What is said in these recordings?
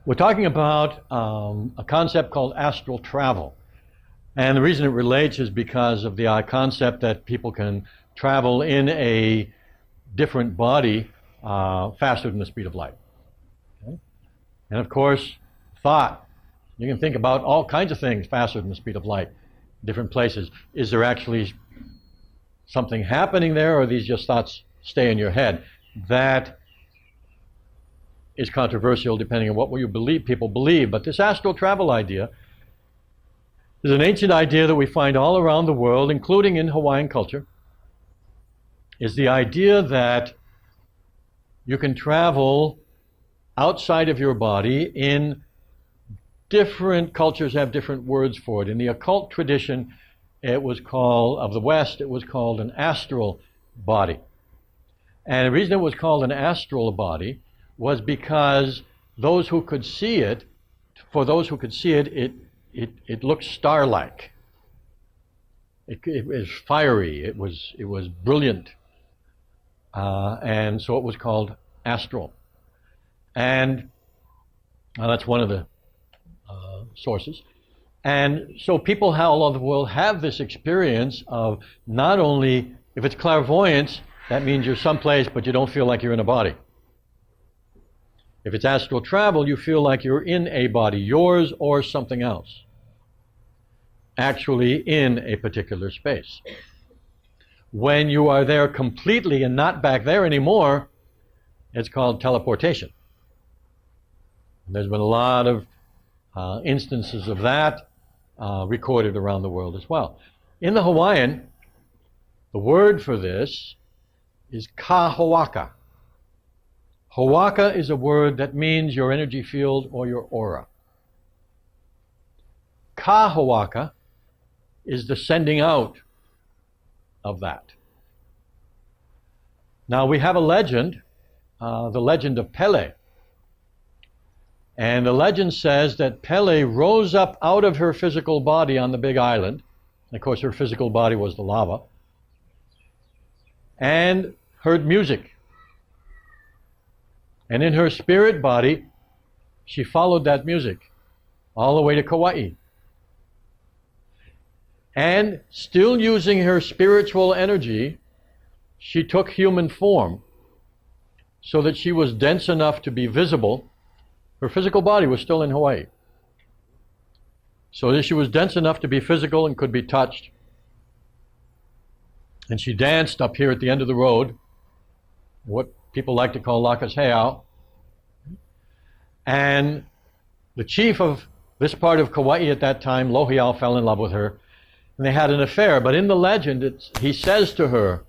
We're talking about a concept called astral travel. And the reason it relates is because of the concept that people can travel in a different body faster than the speed of light. Okay? And of course, thought. You can think about all kinds of things faster than the speed of light, different places. Is there actually something happening there, or are these just thoughts stay in your head? That is controversial depending on what you believe, people believe. But this astral travel idea is an ancient idea that we find all around the world, including in Hawaiian culture. Is the idea that you can travel outside of your body. In different cultures have different words for it. In the occult tradition, it was called, of the West, it was called an astral body. And the reason it was called an astral body was because those who could see it, for those who could see it, it looked star-like. It was fiery. It was brilliant, and so it was called astral. And that's one of the sources. And so people all over the world have this experience of not only, if it's clairvoyance, that means you're someplace but you don't feel like you're in a body. If it's astral travel, you feel like you're in a body, yours or something else, actually in a particular space. When you are there completely and not back there anymore, it's called teleportation. There's been a lot of instances of that recorded around the world as well. In the Hawaiian, the word for this is ka hoaka. Hoaka is a word that means your energy field or your aura. Ka hoaka is the sending out of that. Now we have a legend, the legend of Pele. And the legend says that Pele rose up out of her physical body on the big island. Of course, her physical body was the lava. And heard music. And in her spirit body, she followed that music all the way to Kauai. And still using her spiritual energy, she took human form so that she was dense enough to be visible. Her physical body was still in Hawaii. So that she was dense enough to be physical and could be touched. And she danced up here at the end of the road, what people like to call Lakas Heiau. And the chief of this part of Kauai at that time, Lohiau, fell in love with her. And they had an affair. But in the legend, he says to her,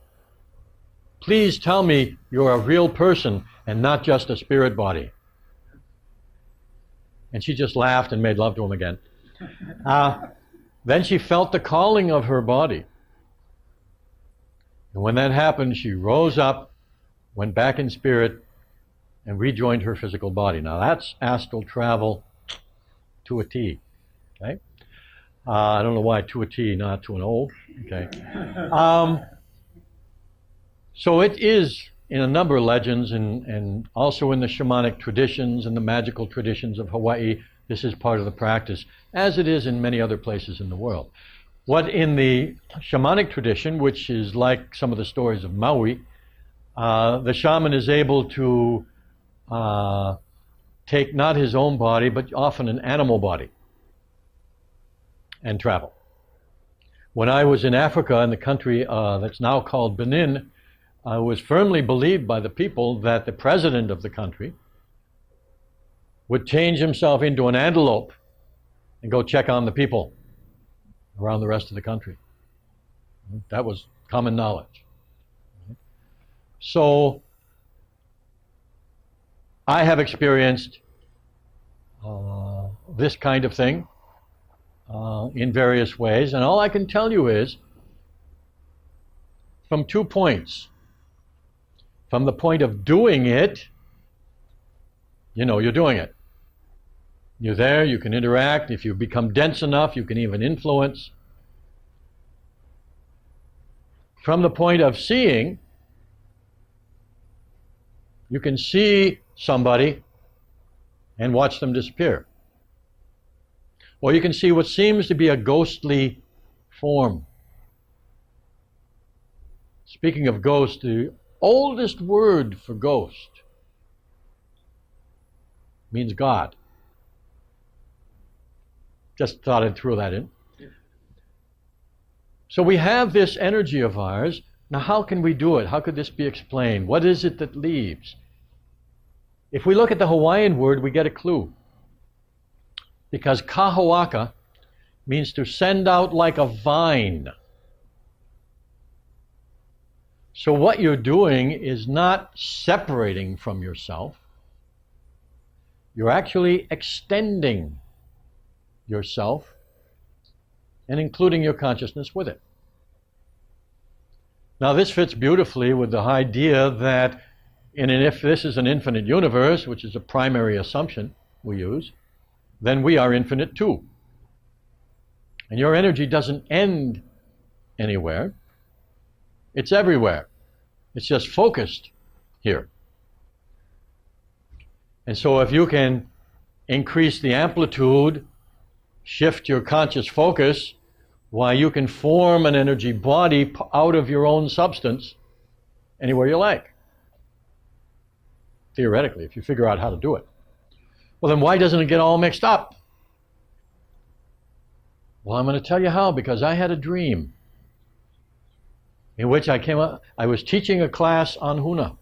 "Please tell me you're a real person and not just a spirit body." And she just laughed and made love to him again. Then she felt the calling of her body. And when that happened, she rose up, went back in spirit, and rejoined her physical body. Now that's astral travel to a T. Okay? I don't know why to a T, not to an O. Okay. So it is in a number of legends and also in the shamanic traditions and the magical traditions of Hawaii. This is part of the practice, as it is in many other places in the world. What in the shamanic tradition, which is like some of the stories of Maui, the shaman is able to take not his own body, but often an animal body, and travel. When I was in Africa, in the country that's now called Benin, it was firmly believed by the people that the president of the country would change himself into an antelope and go check on the people around the rest of the country. That was common knowledge. So I have experienced this kind of thing in various ways, and all I can tell you is from 2 points. From the point of doing it, you know you're doing it. You're there, you can interact. If you become dense enough, you can even influence. From the point of seeing, you can see somebody and watch them disappear. Or you can see what seems to be a ghostly form. Speaking of ghost, the oldest word for ghost means God. Just thought I'd throw that in. So we have this energy of ours. Now how can we do it? How could this be explained? What is it that leaves? If we look at the Hawaiian word, we get a clue. Because kahawaka means to send out like a vine. So what you're doing is not separating from yourself. You're actually extending yourself and including your consciousness with it. Now this fits beautifully with the idea that if this is an infinite universe, which is a primary assumption we use, then we are infinite too. And your energy doesn't end anywhere. It's everywhere. It's just focused here. And so if you can increase the amplitude, shift your conscious focus, why you can form an energy body out of your own substance anywhere you like. Theoretically, if you figure out how to do it. Well, then why doesn't it get all mixed up? Well, I'm going to tell you how, because I had a dream in which I was teaching a class on Huna.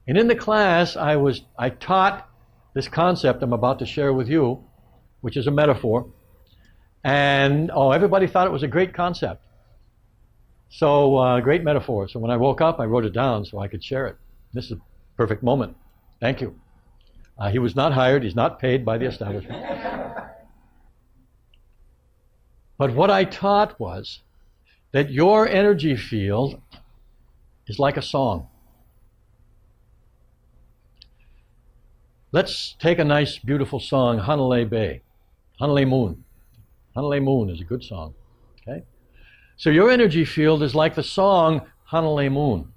And in the class, I taught this concept I'm about to share with you, which is a metaphor. And everybody thought it was a great concept. So, great metaphor. So when I woke up, I wrote it down so I could share it. This is a perfect moment. Thank you. He was not hired. He's not paid by the establishment. But what I taught was that your energy field is like a song. Let's take a nice, beautiful song, Hanalei Bay, Hanalei Moon. Hanalei Moon is a good song. Okay? So your energy field is like the song Hanalei Moon,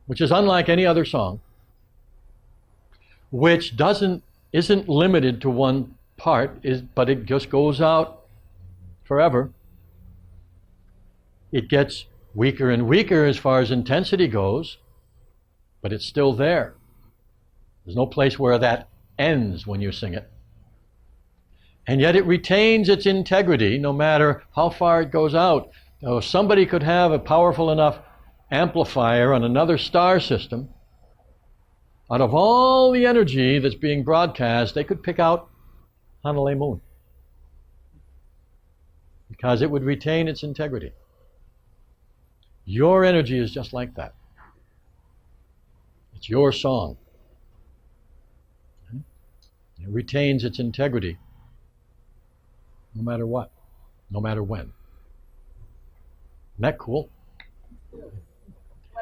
which is unlike any other song, which isn't limited to one part, but it just goes out forever. It gets weaker and weaker as far as intensity goes, but it's still there. There's no place where that ends when you sing it. And yet it retains its integrity no matter how far it goes out. Now, somebody could have a powerful enough amplifier on another star system. Out of all the energy that's being broadcast, they could pick out Hanalei Moon, because it would retain its integrity. Your energy is just like that. It's your song. It retains its integrity no matter what, no matter when. Isn't that cool? What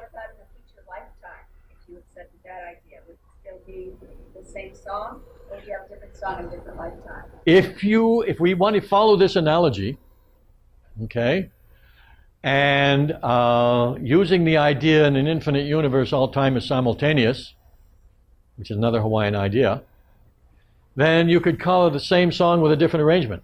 about in a future lifetime? If you accepted that idea, would it still be the same song, or do you have a different song in a different lifetime? If we want to follow this analogy, okay, and using the idea in an infinite universe all time is simultaneous, which is another Hawaiian idea, then you could call it the same song with a different arrangement.